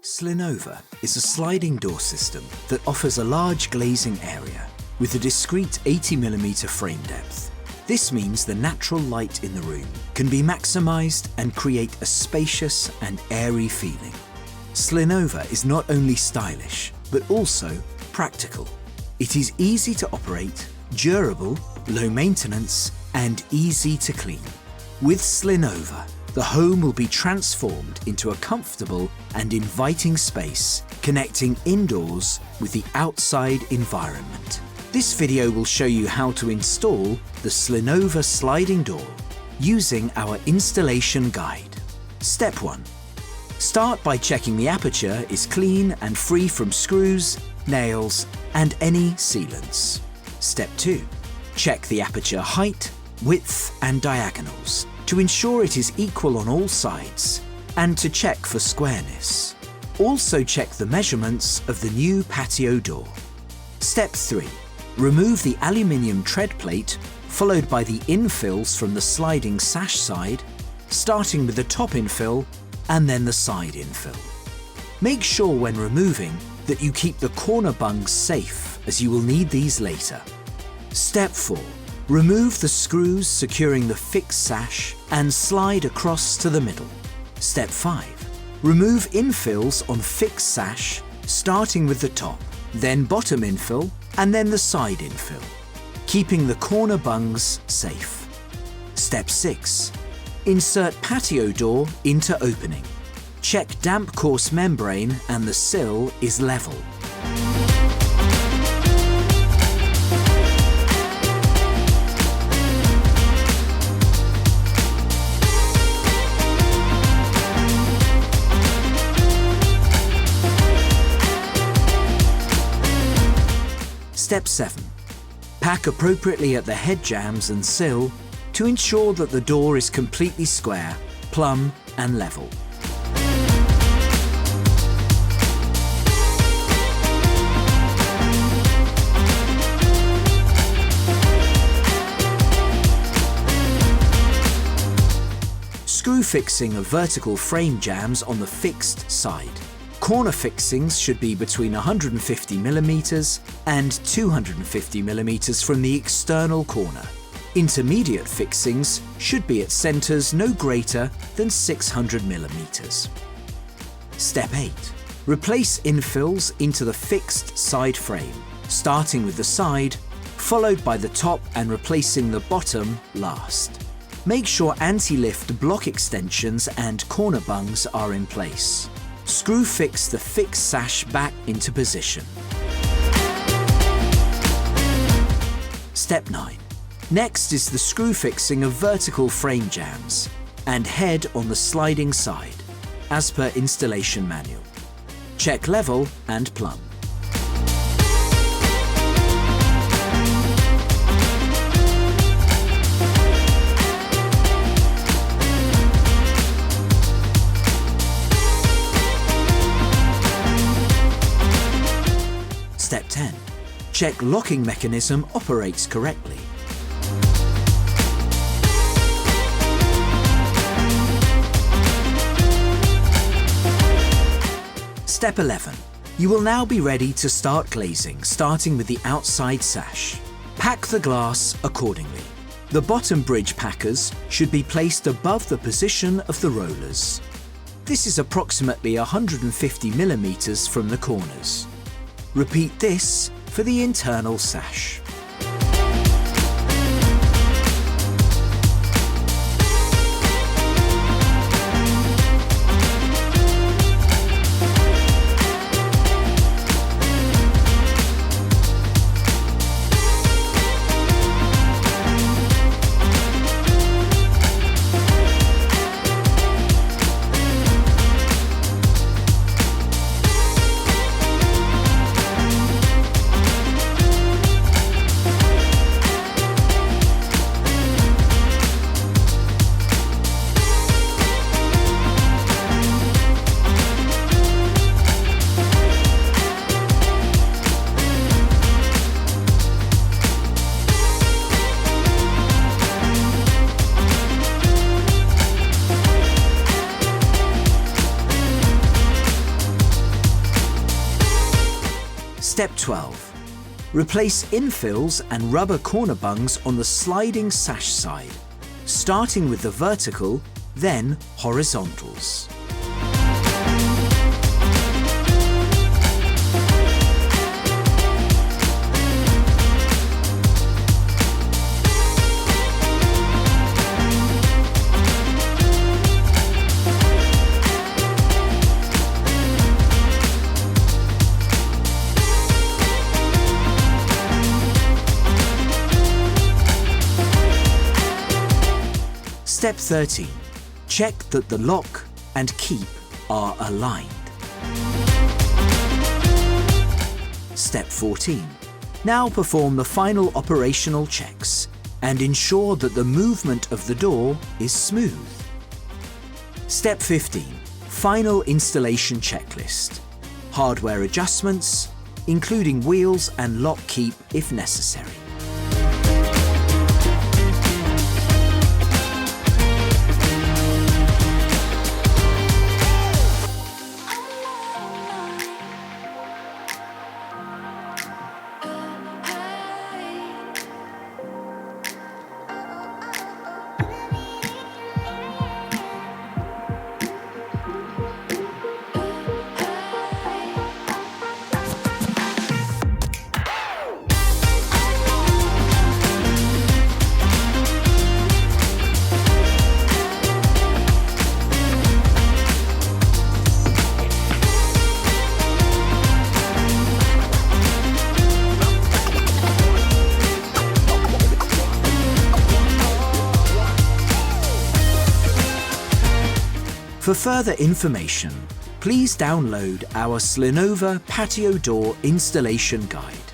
Slinova is a sliding door system that offers a large glazing area with a discrete 80mm frame depth. This means the natural light in the room can be maximised and create a spacious and airy feeling. Slinova is not only stylish, but also practical. It is easy to operate, durable, low maintenance, and easy to clean. With Slinova, the home will be transformed into a comfortable and inviting space, connecting indoors with the outside environment. This video will show you how to install the Slinova sliding door using our installation guide. Step 1. Start by checking the aperture is clean and free from screws, nails, and any sealants. Step 2. Check the aperture height, width, and diagonals to ensure it is equal on all sides and to check for squareness. Also check the measurements of the new patio door. Step 3. Remove the aluminium tread plate, followed by the infills from the sliding sash side, starting with the top infill and then the side infill. Make sure when removing that you keep the corner bungs safe, as you will need these later. Step 4. Remove the screws securing the fixed sash and slide across to the middle. Step 5. Remove infills on fixed sash, starting with the top, then bottom infill, and then the side infill, keeping the corner bungs safe. Step 6. Insert patio door into opening. Check damp course membrane and the sill is level. Step 7. Pack appropriately at the head jambs and sill to ensure that the door is completely square, plumb, and level. Screw fixing of vertical frame jambs on the fixed side. Corner fixings should be between 150mm and 250mm from the external corner. Intermediate fixings should be at centres no greater than 600mm. Step 8. Replace infills into the fixed side frame, starting with the side, followed by the top and replacing the bottom last. Make sure anti-lift block extensions and corner bungs are in place. Screw fix the fixed sash back into position. Step 9. Next is the screw fixing of vertical frame jambs and head on the sliding side, as per installation manual. Check level and plumb. Step 10. Check locking mechanism operates correctly. Step 11. You will now be ready to start glazing, starting with the outside sash. Pack the glass accordingly. The bottom bridge packers should be placed above the position of the rollers. This is approximately 150mm from the corners. Repeat this for the internal sash. Step 12. Replace infills and rubber corner bungs on the sliding sash side, starting with the vertical, then horizontals. Step 13. Check that the lock and keep are aligned. Step 14. Now perform the final operational checks and ensure that the movement of the door is smooth. Step 15. Final installation checklist. Hardware adjustments, including wheels and lock keep if necessary. For further information, please download our Slinova patio door installation guide.